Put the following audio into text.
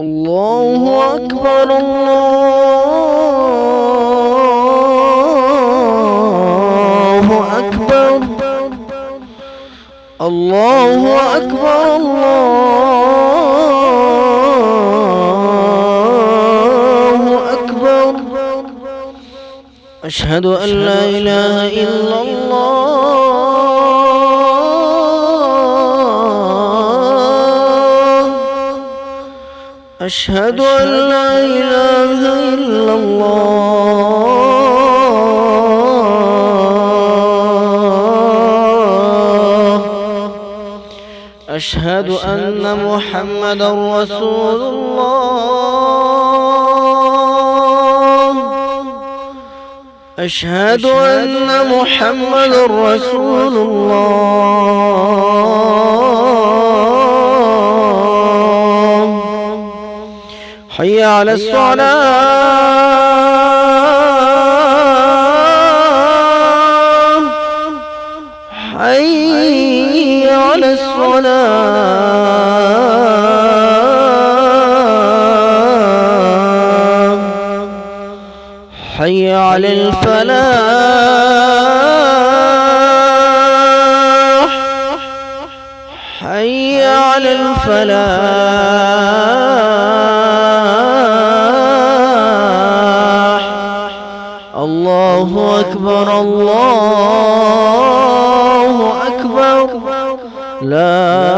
الله أكبر الله أكبر الله أكبر الله أكبر. أشهد أن لا إله إلا الله. أشهد أن لا إله إلا الله. أشهد أن محمدا رسول الله. أشهد أن محمدا رسول الله. حي على الصلاة. حي على الصلاة. حي على الفلاح. حي على الفلاح. الله أكبر الله أكبر. لا